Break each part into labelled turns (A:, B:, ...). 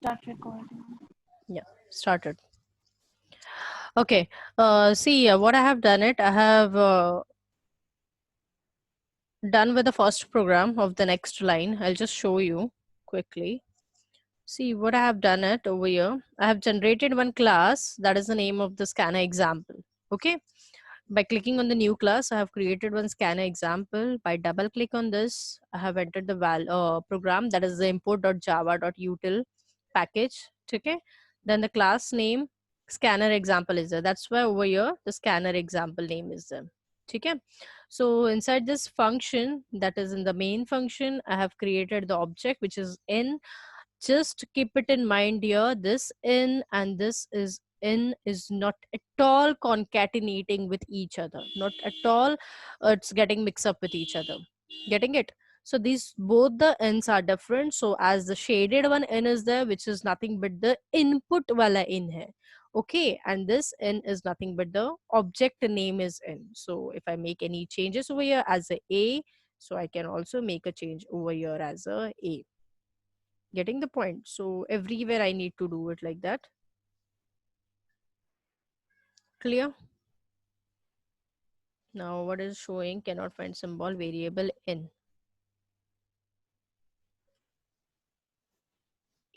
A: Start recording.
B: Yeah, started. Okay. See, what I have done it, I have done with the first program of the next line. I'll just show you quickly. See what I have done it over here. I have generated one class that is the name of the scanner example. Okay. By clicking on the new class, I have created one scanner example. By double click on this, I have entered the program that is the import.java.util package. Okay. Then the class name scanner example is there. That's why over here the scanner example name is there. Okay. So inside this function that is in the main function, I have created the object which is in. Just keep it in mind here, this in and this is not at all concatenating with each other, not at all it's getting mixed up with each other, getting it. So these both the ins are different, so as the shaded one in is there, which is nothing but the input wala in hai. Okay, and this in is nothing but the object name is in. So if I make any changes over here as a, so I can also make a change over here as a, getting the point. So everywhere I need to do it like that. Clear? Now what is showing cannot find symbol variable in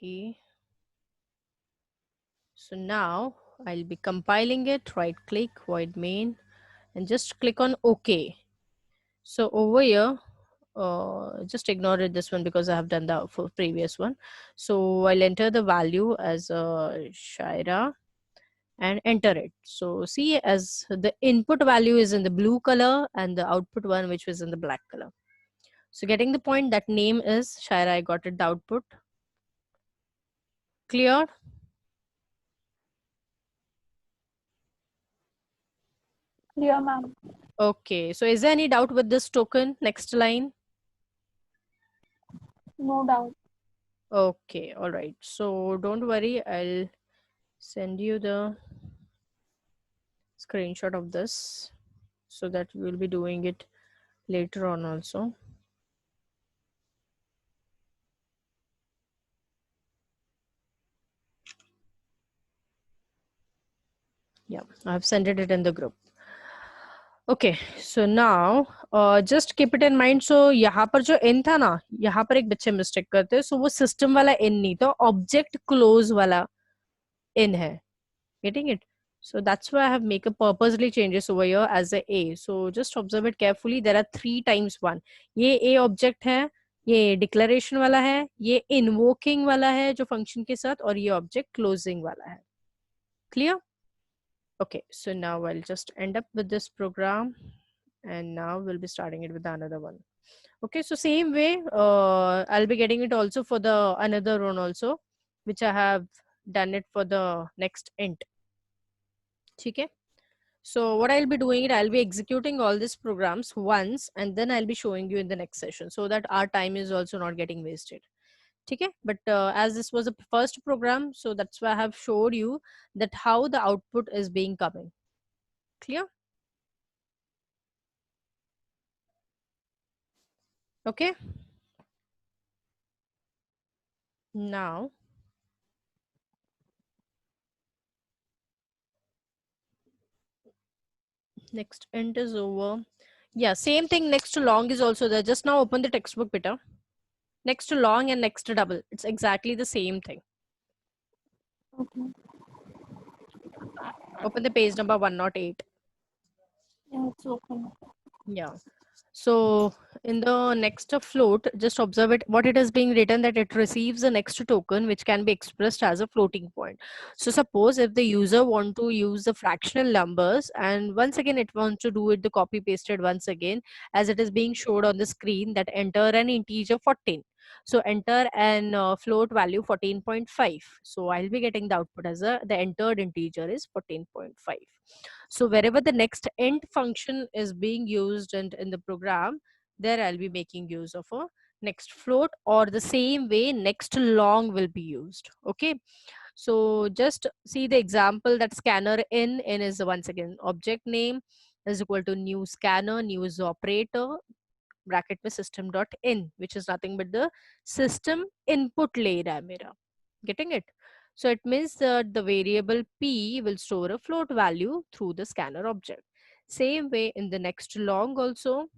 B: a. So now I'll be compiling it, right click void main and just click on OK. So over here just ignore it this one because I have done the previous one. So I'll enter the value as Shaira and enter it. So see, as the input value is in the blue color and the output one which was in the black color. So getting the point, that name is Shaira, I got it, the output. Clear?
A: Clear, ma'am.
B: Okay, so is there any doubt with this token? Next line.
A: No doubt.
B: Okay, all right. So don't worry, I'll send you the screenshot of this so that we will be doing it later on also. Yeah, I've sent it in the group. Okay, so now just keep it in mind. So यहाँ पर जो in था ना, यहाँ पर एक बच्चे mistake करते हैं. So वो system वाला in नहीं था, object close वाला in है. Getting it? So that's why I have make a purposely changes over here as a. So just observe it carefully. There are 3 times 1. ये a object है, ये declaration वाला है, ये invoking वाला है जो function के साथ, और ये object closing वाला है. Clear? Okay, so now I'll just end up with this program and now we'll be starting it with another one. Okay, so same way I'll be getting it also for the another one also, which I have done it for the next int. Okay, so what I'll be doing it, I'll be executing all these programs once and then I'll be showing you in the next session so that our time is also not getting wasted. Okay, but as this was a first program, so that's why I have showed you that how the output is being coming. Clear? Okay, now next int is over. Yeah, same thing next to long is also there. Just now open the textbook better. Next to long and next to double, it's exactly the same thing.
A: Okay.
B: Open the page number 108.
A: Yeah, it's open.
B: Yeah, so in the next float, just observe it what it is being written, that it receives the next token which can be expressed as a floating point. So suppose if the user want to use the fractional numbers and once again it wants to do it the copy pasted once again, as it is being showed on the screen, that enter an integer 14. So enter an float value 14.5. So I'll be getting the output as the entered integer is 14.5. So wherever the next int function is being used in the program, there I'll be making use of a next float, or the same way next long will be used. Okay, so just see the example, that scanner in is once again object name is equal to new scanner, new is operator, bracket में system dot in, which is nothing but the system input ले रहा है मेरा. Getting it? So it means that the variable p will store a float value through the scanner object. Same way in the next long also,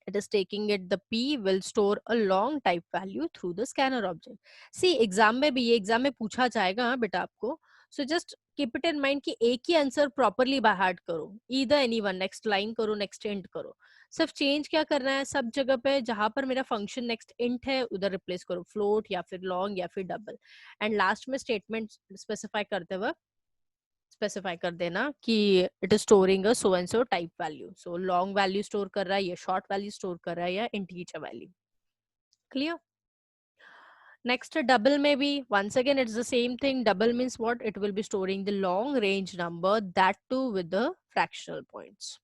B: it is taking it, the p will store a long type value through the scanner object. See exam में भी, ये exam में पूछा जाएगा हाँ बेटा आपको. So just keep it in mind कि एक ही आंसर प्रॉपरली बाय हार्ट करो, either anyone, नेक्स्ट लाइन करो, नेक्स्ट इंट करो. सिर्फ चेंज क्या करना है, सब जगह पे जहां पर मेरा फंक्शन नेक्स्ट इंट है उधर रिप्लेस करो, फ्लोट या फिर लॉन्ग या फिर डबल. एंड लास्ट में स्टेटमेंट स्पेसिफाई करते वक्त स्पेसिफाई कर देना कि it is storing a so and so type value. So long value store कर रहा है या शॉर्ट वैल्यू स्टोर कर रहा है या integer value. Clear? Next double में भी once again it's the same thing. Double means what? It will be storing the long range number, that too with the fractional points.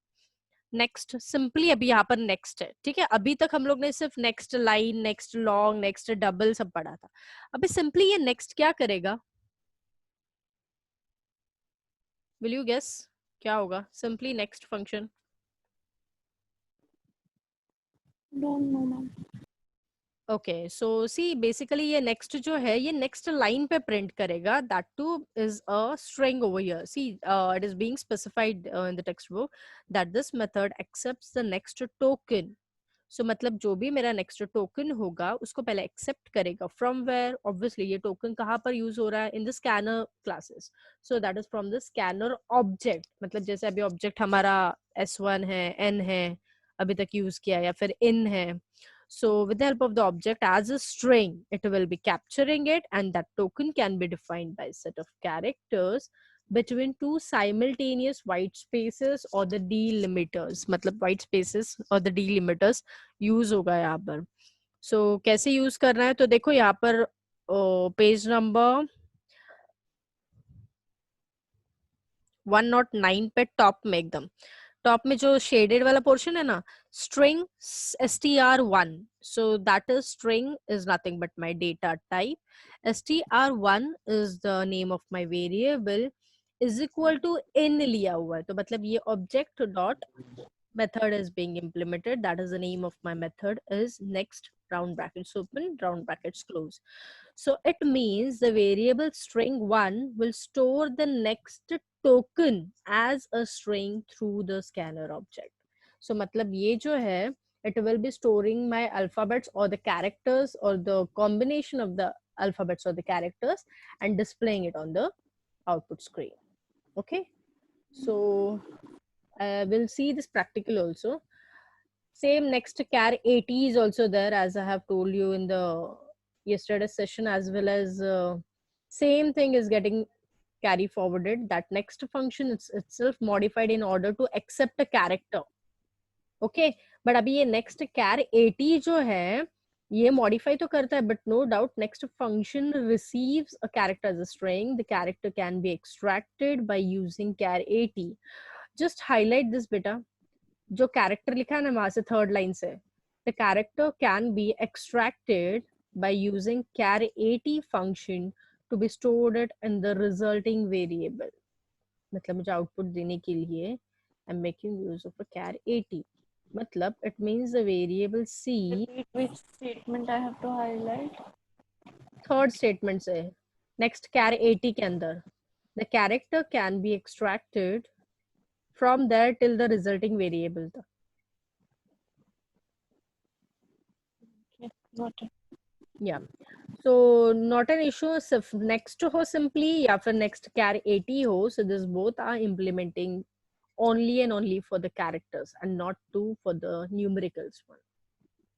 B: Next simply अभी यहाँ पर next है, ठीक है. अभी तक हम लोग ने सिर्फ next line, next long, next double सब पढ़ा था. अभी सिंपली ये नेक्स्ट क्या करेगा? विल यू गेस क्या होगा simply next function?
A: Don't know, ma'am.
B: Okay so see basically ये नेक्स्ट जो है ये नेक्स्ट लाइन पे प्रिंट करेगा, that too is a string over here. See it is being specified in the text book that this method accepts the next token. So मतलब जो भी मेरा नेक्स्ट टोकन होगा उसको पहले एक्सेप्ट करेगा. From where? ऑब्वियसली ये टोकन कहाँ पर यूज हो रहा है? In the scanner classes. So that is from the scanner object. मतलब जैसे अभी ऑब्जेक्ट हमारा S1 है, N है, अभी तक यूज किया, या फिर in है. So with the help of the object as a string, it will be capturing it, and that token can be defined by a set of characters between two simultaneous white spaces or the delimiters. मतलब white spaces और the delimiters use होगा यहाँ पर. So कैसे use करना है? तो देखो यहाँ पर पेज नंबर 109 पे टॉप में, एकदम टॉप में जो शेडेड वाला पोर्शन है ना, string str1. so that is string is nothing but my data type. str1 is the name of my variable is equal to in लिया हुआ है, तो मतलब ये object dot method is being implemented. That is the name of my method is next round brackets open, round brackets close. So it means the variable string1 will store the next token as a string through the scanner object. So मतलब ये जो है, it will be storing my alphabets or the characters or the combination of the alphabets or the characters and displaying it on the output screen. Okay, so we'll see this practical also. Same next char 80 is also there, as I have told you in the yesterday's session, as well as same thing is getting carry forwarded. That next function is itself modified in order to accept a character. Okay, but अभी ये next char 80 जो है ये modify तो करता है, but no doubt next function receives a character as a string. The character can be extracted by using char 80. Just highlight this बेटा, जो कैरेक्टर लिखा है ना वहां से थर्ड लाइन से, the character can be extracted by using char 80 function to be stored it in the resulting variable. मतलब मुझे आउटपुट देने के लिए I'm making use of a char 80. मतलब it means the variable C.
A: Repeat which statement I have to highlight.
B: Third statement से next char 80 के अंदर the character can be extracted from there till the resulting variable तक.
A: Okay, got it.
B: Yeah, so not an issue. सिर्फ next हो simply या फिर next char 80 हो. So this both are implementing only and only for the characters and not to for the numericals one.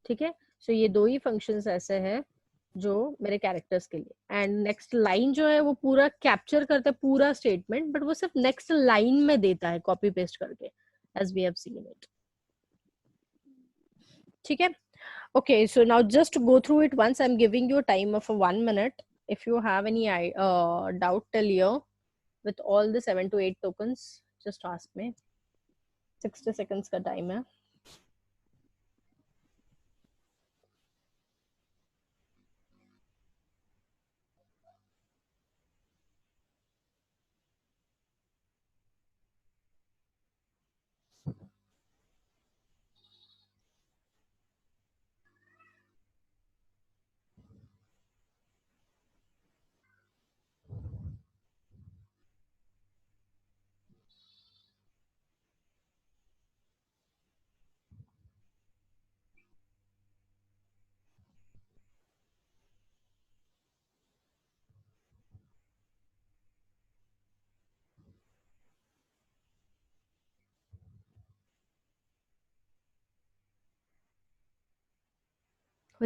B: ठीक है, so ये दो ही functions ऐसे हैं जो मेरे characters के लिए. and next line जो है वो पूरा capture करता है पूरा statement, but वो सिर्फ next line में देता है copy paste करके, as we have seen it. ठीक है. Okay, so now just go through it once. I'm giving you a time of 1 minute. If you have any doubt till here with all the 7 to 8 tokens, just ask me. 60 seconds का time है.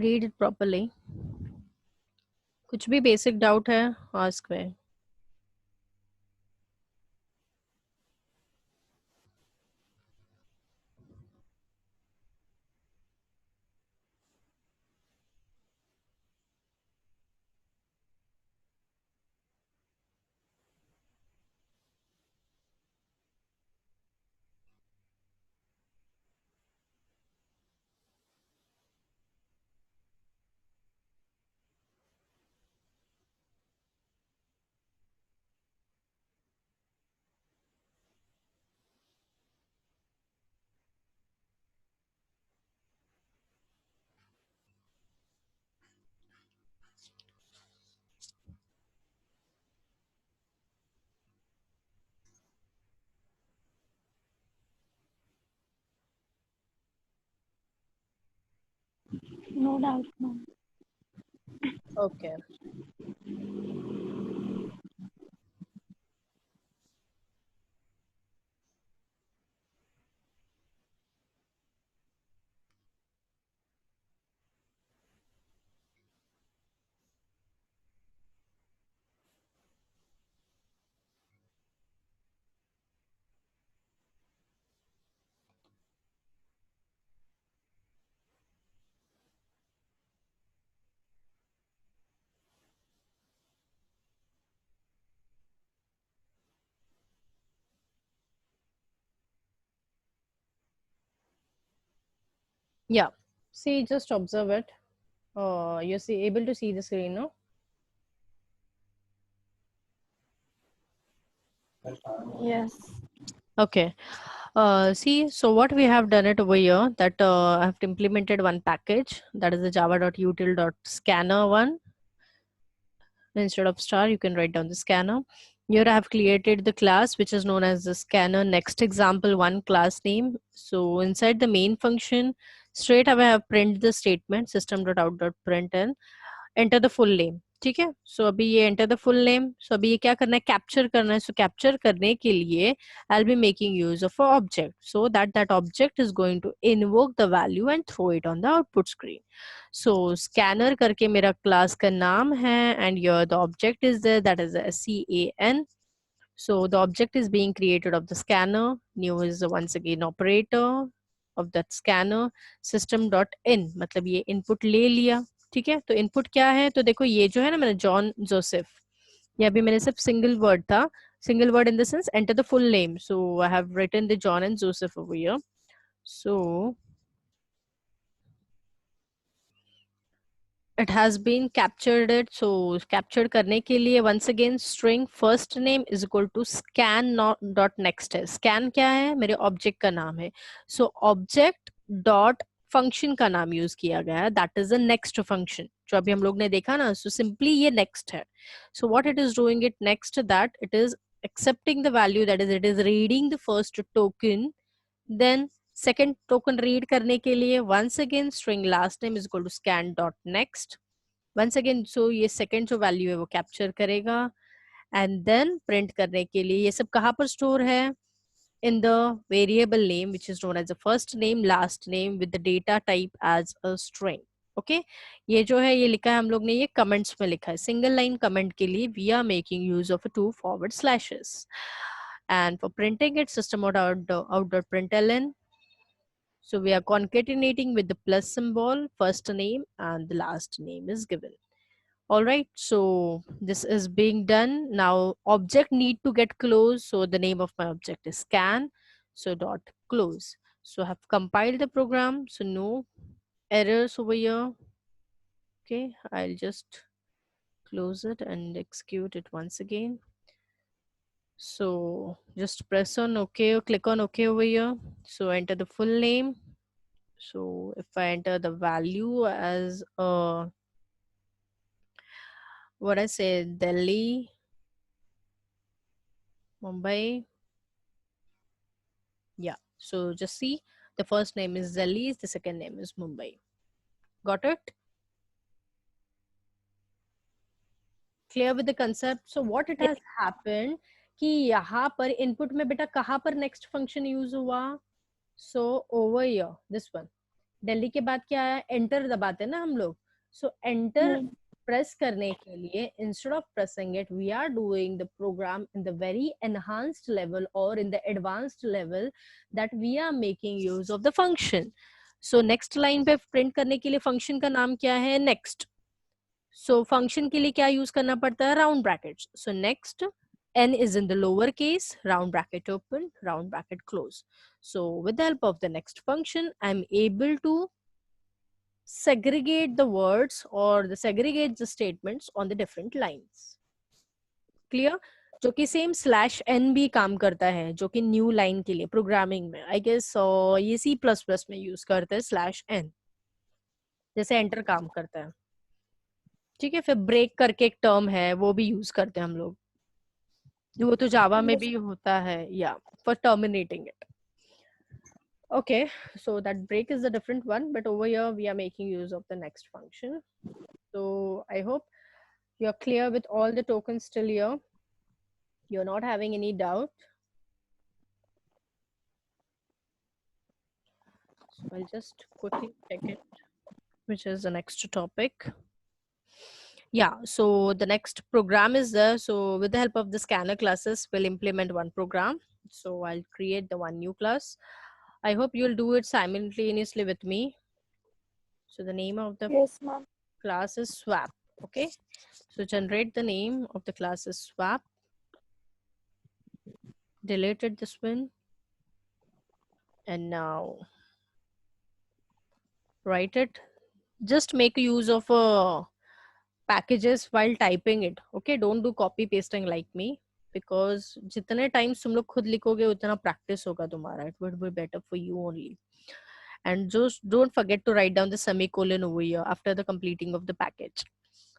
B: read it properly. कुछ भी basic doubt है ask me.
A: No doubt, ma'am.
B: Okay. Yeah. See, just observe it. You see, able to see the screen, no?
A: Yes.
B: Okay. See, so what we have done it over here that I have implemented one package that is the java.util.scanner one. Instead of star, you can write down the scanner. Here I have created the class which is known as the scanner next example one class name. So inside the main function, straight away I have print the statement system.out.println, enter the full name. ठीक है, सो अभी ये enter the full name. सो अभी ये क्या करना है, capture करना है. सो कैप्चर करने के लिए I will be making use of a object so that that object is going to invoke the value and throw it on the output screen. So scanner करके मेरा क्लास का नाम है and your the object is there that is CAN. So the object is being created of the scanner. New is once again operator of that scanner. System.in मतलब ये input ले लिया. ठीक है, तो इनपुट क्या है, तो देखो ये जो है ना, मैंने जॉन जोसेफ, ये अभी मैंने सिर्फ सिंगल वर्ड था, single word in the sense enter the full name. So I have written the John and Joseph over here. So it has been captured it. So captured करने के लिए once again string first name is equal to scan not dot next है. scan क्या है, मेरे object का नाम है. so object dot फंक्शन का नाम यूज किया गया है, that is the next function जो अभी हम लोग ने देखा ना. सो सिंपली ये नेक्स्ट है. So what it is doing it next, that it is accepting the value, that is it is reading the first token, then second token read करने के लिए once again string last name is equal to scan dot next. once again so ये second जो value है वो capture करेगा and then print करने के लिए ये सब कहाँ पर store है, in the variable name which is known as the first name last name with the data type as a string. Okay ये जो है ये लिखा है हम लोग ने, ये कमेंट्स में लिखा है. सिंगल लाइन कमेंट के लिए we are making use of 2 forward slashes. and for printing it, system out.println. So we are concatenating with the plus symbol, first name and the last name is given. All right, so this is being done. Now object need to get close. So the name of my object is scan. So dot close. So I have compiled the program. So no errors over here. Okay, I'll just close it and execute it once again. So just press on OK or click on OK over here. So enter the full name. So if I enter the value as what I say, Delhi, Mumbai. Yeah. So just see, the first name is Delhi, the second name is Mumbai. Got it? Clear with the concept? So what it has happened कि यहाँ पर input में बेटा कहाँ पर next function use हुआ? So over here, this one. Delhi के बाद क्या है, एंटर दबाते हैं ना हम लोग. सो एंटर प्रेस करने के लिए instead of pressing it we are doing the program in the very enhanced level और in the advanced level that we are making use of the function. So next line पे print करने के लिए function का नाम क्या है, next. So function के लिए क्या यूज करना पड़ता है, round brackets. So next n is in the lower case, round bracket open, round bracket close. So with the help of the next function, I'm able to segregate the words or the segregate the statements on the different lines. Clear? जो कि same slash N भी काम करता है, जो कि new line के लिए प्रोग्रामिंग में आई गेस ये सी प्लस प्लस में यूज करते हैं स्लैश एन, जैसे एंटर काम करता है. ठीक है, फिर ब्रेक करके एक टर्म है वो भी यूज करते हैं हम लोग, वो तो जावा में भी होता है, या for terminating it. Okay, so that break is a different one, but over here we are making use of the next function. So I hope you're clear with all the tokens till here. You're not having any doubt. So I'll just quickly check it, which is the next topic. Yeah, so the next program is there. So with the help of the scanner classes, we'll implement one program. So I'll create the one new class. I hope you'll do it simultaneously with me. So the name of the class is swap. Okay, so generate the name of the class is swap. Deleted this one, and now write it. Just make use of packages while typing it. Okay, don't do copy pasting like me, because जितने times तुम लोग खुद लिखोगे उतना practice होगा तुम्हारा. It would be better for you only. And just don't forget to write down the semicolon over here after the completing of the package.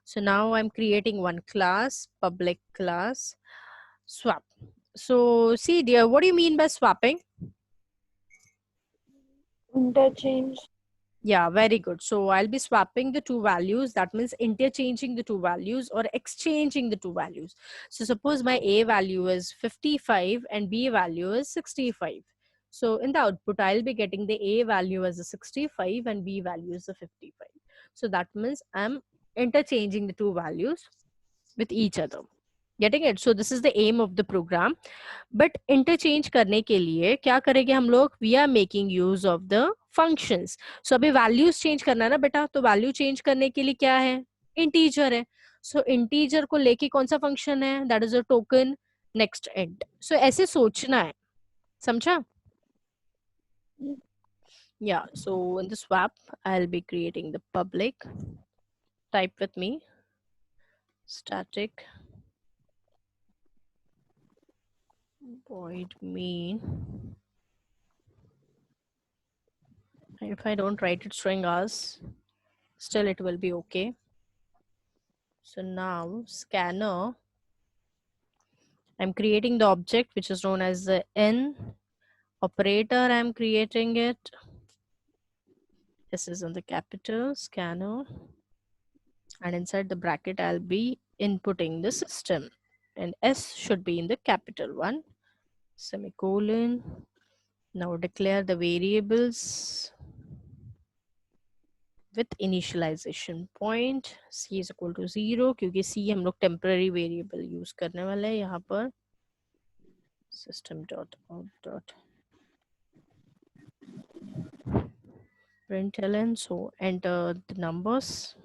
B: So now I'm creating one class, public class, swap. So see dear, what do you mean by swapping?
A: Interchange.
B: Yeah, very good. So I'll be swapping the two values. That means interchanging the two values or exchanging the two values. So suppose my A value is 55 and B value is 65. So in the output, I'll be getting the A value as a 65 and B value is a 55. So that means I'm interchanging the two values with each other. Getting it? So this is the aim of the program. But interchange करने के लिए क्या करेंगे हम लोग? We are making use of the functions. So अभी values change करना है ना बेटा, तो value change करने के लिए क्या है? Integer है. So integer को लेके कौन सा function है? That is a token next int. So ऐसे सोचना है, समझा? Yeah. So in the swap, I'll be creating the public. Type with me. Static void main. If I don't write it string as, still it will be okay. So now scanner, I'm creating the object which is known as the n operator. I'm creating it. This is in the capital scanner, and inside the bracket I'll be inputting the system, and S should be in the capital one, semicolon. Now declare the variables with initialization point. C is equal to 0 क्योंकि C हम लोग temporary variable use करने वाले हैं यहाँ पर. System dot out dot println. So enter the numbers.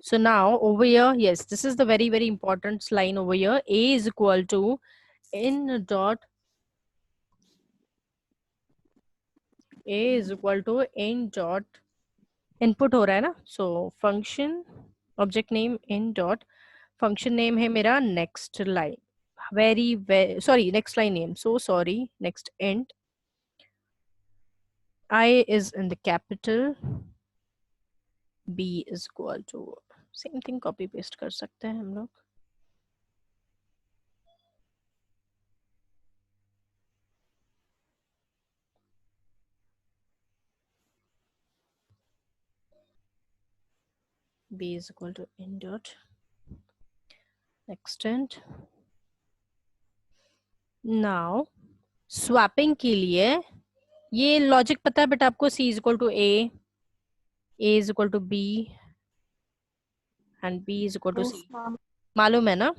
B: So now over here, yes, this is the very, very important line over here. A is equal to n dot A is equal to n dot input हो रहा है ना. So function object name n dot function name है मेरा next line. Very sorry, next line name. So sorry, next int. I is in the capital. B is equal to same thing, copy paste कर सकते हैं हम लोग. B is equal to n dot extend. Now swapping के लिए ये logic पता है बेटा आपको, C is equal to A is equal to B and B is equal to
A: Yes,
B: C.
A: ma'am.
B: मालूम है ना?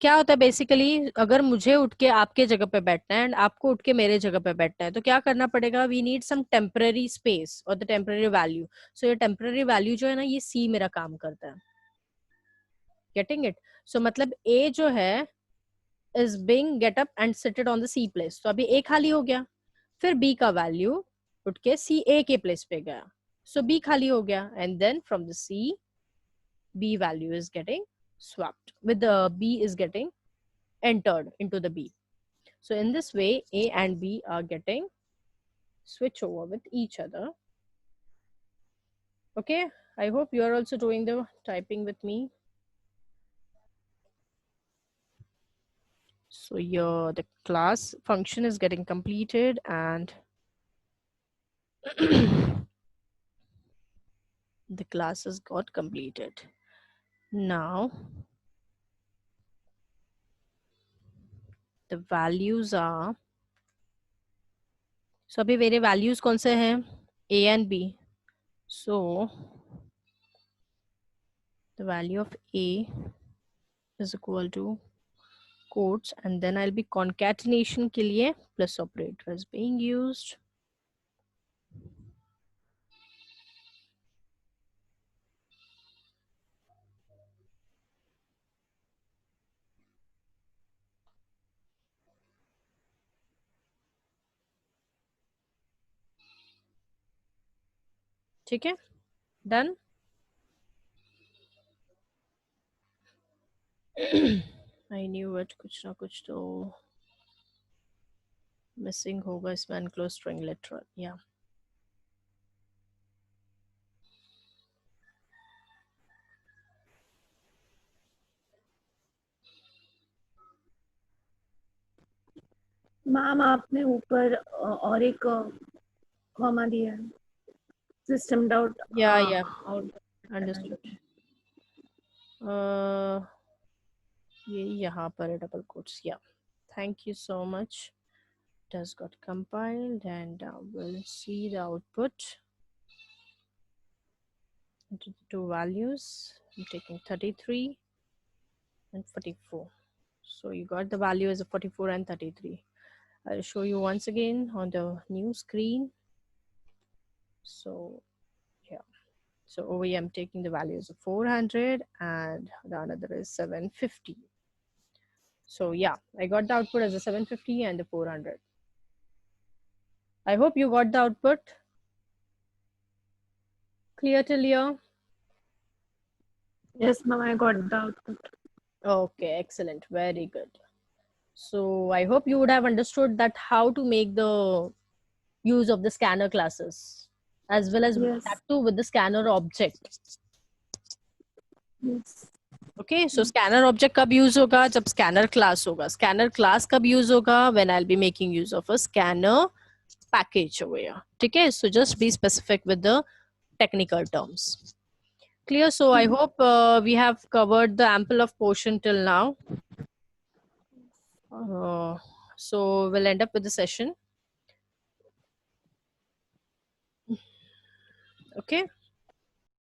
B: क्या होता है बेसिकली, अगर मुझे उठ के आपके जगह पे बैठना है एंड आपको उठ के मेरे जगह पे बैठना है तो क्या करना पड़ेगा, we need some temporary space और द टेम्पररी वैल्यू. सो ये टेम्पररी वैल्यू जो है ना, ये C मेरा काम करता है. Getting it? सो मतलब A जो है is being get up and sit it on the C place. तो अभी A खाली हो गया, फिर B का वैल्यू उठ के C A के प्लेस पे गया, so B खाली हो गया, and then from the C B value is getting swapped with the B is getting entered into the B. So in this way A and B are getting switch over with each other. Okay, I hope you are also doing the typing with me. So here the class function is getting completed and the classes got completed. Now the values are, so अभी मेरे values कौन से हैं, A and B. So the value of A is equal to quotes and then I'll be concatenation के लिए plus operator is being used. ठीक है, done. I knew it, कुछ ना कुछ तो missing होगा इसमें, enclosed string literal. Yeah.
A: Ma'am आपने ऊपर और एक कॉमा दिया है, system dot
B: Yeah.
A: Out.
B: Understood. ये यहाँ पर है double quotes. Yeah. Thank you so much. It has got compiled and we'll see the output into the two values. I'm taking 33 and 44. So you got the value as a 44 and 33. I'll show you once again on the new screen. So yeah, so over here I'm taking the values of 400 and the another is 750. So yeah, I got the output as a 750 and the 400. I hope you got the output. Clear till here?
A: Yes, ma'am, I got the output.
B: Okay, excellent. Very good. So I hope you would have understood that how to make the use of the scanner classes as well as
A: Yes.
B: that too with the scanner object.
A: Yes.
B: Okay, so scanner object कब use होगा, जब scanner class होगा. Scanner class कब use होगा, when I'll be making use of a scanner package over here. Okay, so just be specific with the technical terms. Clear? So I hope we have covered the ample of portion till now. So we'll end up with the session. Okay.